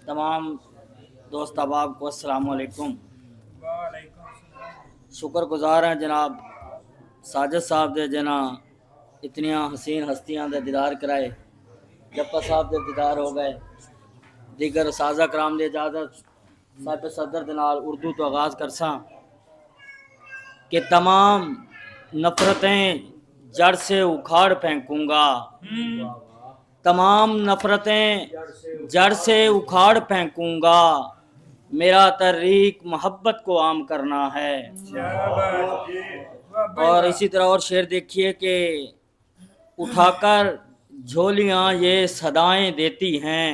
तमाम दोस्त अहबाब को अस्सलाम वालेकुम। शुक्रगुजार हैं जनाब साजिद साहब दे जना इतनियां हसीन हस्तियां दे दीदार कराए। जप्पा साहब दे दीदार हो गए, दीगर साजा कराम दे इजाज़त साहिब सदर दे नाल उर्दू तो आगाज़ करसा कि तमाम नफ़रतें जड़ से उखाड़ फेंकूंगा। तमाम नफ़रतें जड़ से उखाड़ फेंकूंगा। मेरा तहरीक मोहब्बत को आम करना है। और इसी तरह और शेर देखिए कि उठाकर झोलियाँ ये सदाएं देती हैं,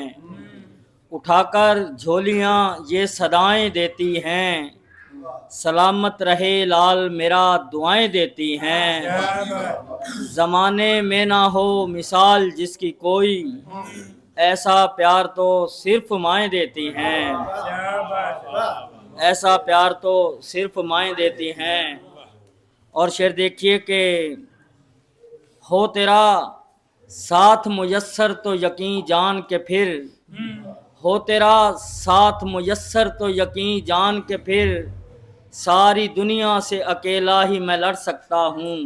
उठाकर झोलियाँ ये सदाएं देती हैं, सलामत रहे लाल मेरा दुआएं देती हैं। ज़माने में ना हो मिसाल जिसकी कोई, ऐसा प्यार तो सिर्फ माएँ देती हैं, ऐसा प्यार तो सिर्फ माएँ देती हैं। और शेर देखिए कि हो तेरा साथ मुयस्सर तो यकीन जान के फिर, हो तेरा साथ मुयस्सर तो यकीन जान के फिर, सारी दुनिया से अकेला ही मैं लड़ सकता हूँ।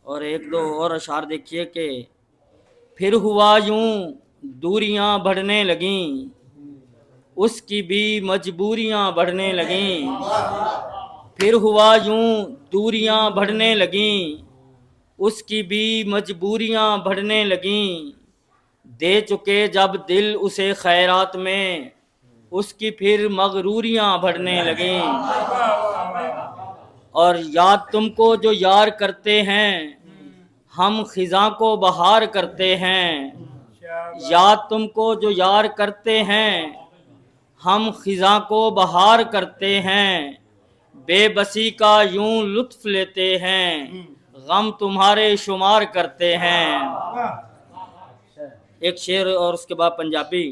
और एक दो और अशार देखिए कि फिर हुआ यूं दूरियां बढ़ने लगीं, उसकी भी मजबूरियां बढ़ने लगीं। फिर हुआ यूं दूरियां बढ़ने लगीं, उसकी भी मजबूरियां बढ़ने लगीं। दे चुके जब दिल उसे खैरात में, उसकी फिर मगरूरियां बढ़ने लगीं। और याद तुमको जो यार करते हैं, हम खिज़ां को बहार करते हैं। याद तुमको जो यार करते हैं, हम खिज़ां को बहार करते हैं। बेबसी का यूं लुत्फ लेते हैं, गम तुम्हारे शुमार करते हैं। एक शेर और उसके बाद पंजाबी।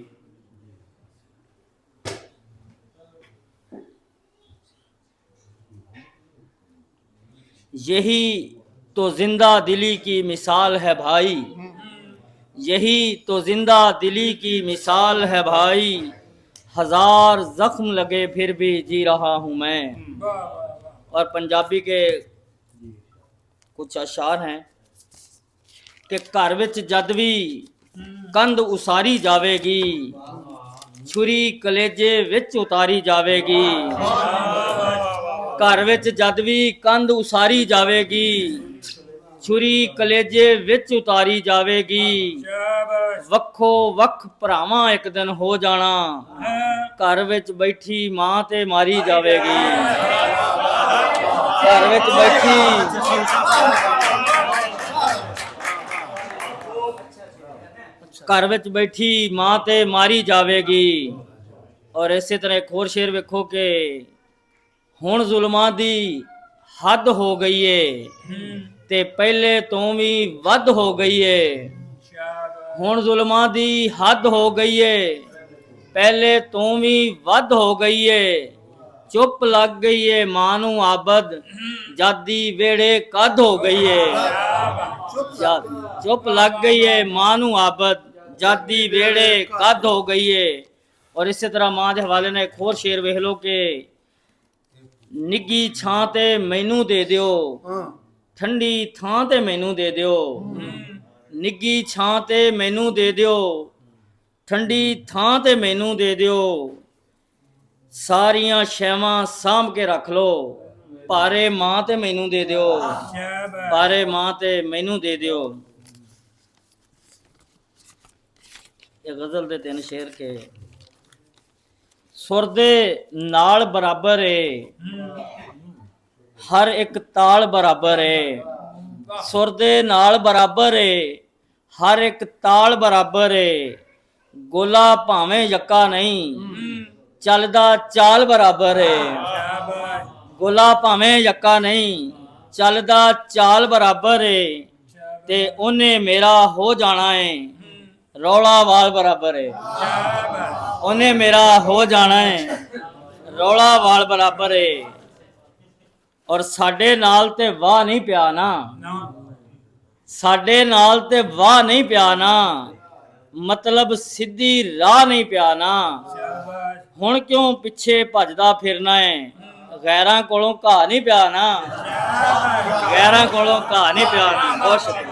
यही तो जिंदा दिली की मिसाल है भाई, यही तो जिंदा दिली की मिसाल है भाई। हजार जख्म लगे फिर भी जी रहा हूँ मैं। और पंजाबी के कुछ अशार हैं कि घर विच जद भी कंध उसारी जावेगी, छुरी कलेजे विच उतारी जावेगी। घर विच जद भी कंध उसारी जावेगी, छुरी कलेजे विच उतारी जावेगी। वक्खो वक्ख भरावां एक दिन हो जाना, घर विच बैठी मां ते मारी जावेगी। घर विच बैठी घर विच बैठी मां ते मारी जावेगी। और इसे तरह एक होर शेर वेखो कि हुण जुल्मां दी हद हो गई है, ते पहले तो भी वध हो गई है। हुण जुल्मां दी हद हो गई है, पहले तो भी वध हो गई है। चुप लग गई है मां नू आबद, जादी वेड़े कद हो गई है। चुप लग गई है मां नू आबद, जादी वेड़े कद हो गई है। और इसी तरह मां के हवाले ने एक होर शेर वेख लो कि निੱਗੀ ਛਾਂ ਤੇ ਮੈਨੂੰ ਦੇ ਦਿਓ, ਠੰਡੀ ਥਾਂ ਤੇ ਮੈਨੂੰ ਦੇ ਦਿਓ। ਨਿੱਗੀ ਛਾਂ ਤੇ ਮੈਨੂੰ ਦੇ ਦਿਓ, ਠੰਡੀ ਥਾਂ ਤੇ ਮੈਨੂੰ ਦੇ ਦਿਓ। ਸਾਰੀਆਂ ਸ਼ੈਵਾਂ ਸਾਂਭ ਕੇ ਰੱਖ ਲਓ, ਭਾਰੇ ਮਾਂ ਤੇ ਮੈਨੂੰ ਦੇ ਦਿਓ, ਭਾਰੇ ਮਾਂ ਤੇ ਮੈਨੂੰ ਦੇ ਦਿਓ। ਇਹ ਗਜ਼ਲ ਦੇ ਤਿੰਨ ਸ਼ੇਰ ਕੇ ਸੁਰ ਦੇ ਨਾਲ ਬਰਾਬਰ ਏ, ਹਰ ਇੱਕ ਤਾਲ ਬਰਾਬਰ ਏ। ਸੁਰ ਦੇ ਨਾਲ ਬਰਾਬਰ ਏ, ਹਰ ਇੱਕ ਤਾਲ ਬਰਾਬਰ ਏ। ਗੋਲਾ ਭਾਵੇਂ ਯੱਕਾ ਨਹੀਂ, ਚੱਲਦਾ ਚਾਲ ਬਰਾਬਰ ਏ। ਗੋਲਾ ਭਾਵੇਂ ਯੱਕਾ ਨਹੀਂ, ਚੱਲਦਾ ਚਾਲ ਬਰਾਬਰ ਏ। ਤੇ ਉਹਨੇ ਮੇਰਾ ਹੋ ਜਾਣਾ ਏ, ਰੌਲਾ ਵਾਲ ਬਰਾਬਰ ਏ। ਉਹਨੇ ਮੇਰਾ ਹੋ ਜਾਣਾ ਹੈ, ਰੌਲਾ ਵਾਲ ਬਰਾਬਰ ਏ। ਔਰ ਸਾਡੇ ਨਾਲ ਤੇ ਵਾਹ ਨਹੀਂ ਪਿਆ ਨਾ, ਸਾਡੇ ਨਾਲ ਤੇ ਵਾਹ ਨਹੀਂ ਪਿਆ ਨਾ। ਮਤਲਬ ਸਿੱਧੀ ਰਾਹ ਨਹੀਂ ਪਿਆ ਨਾ। ਹੁਣ ਕਿਉਂ ਪਿੱਛੇ ਭੱਜਦਾ ਫਿਰਨਾ ਹੈ, ਗੈਰਾਂ ਕੋਲੋਂ ਘਾਹ ਨਹੀਂ ਪਿਆ ਨਾ, ਗੈਰਾਂ ਕੋਲੋਂ ਘਾਹ ਨਹੀਂ ਪਿਆ ਨਾ। ਬਹੁਤ ਸ਼ੁਕਰੀਆ।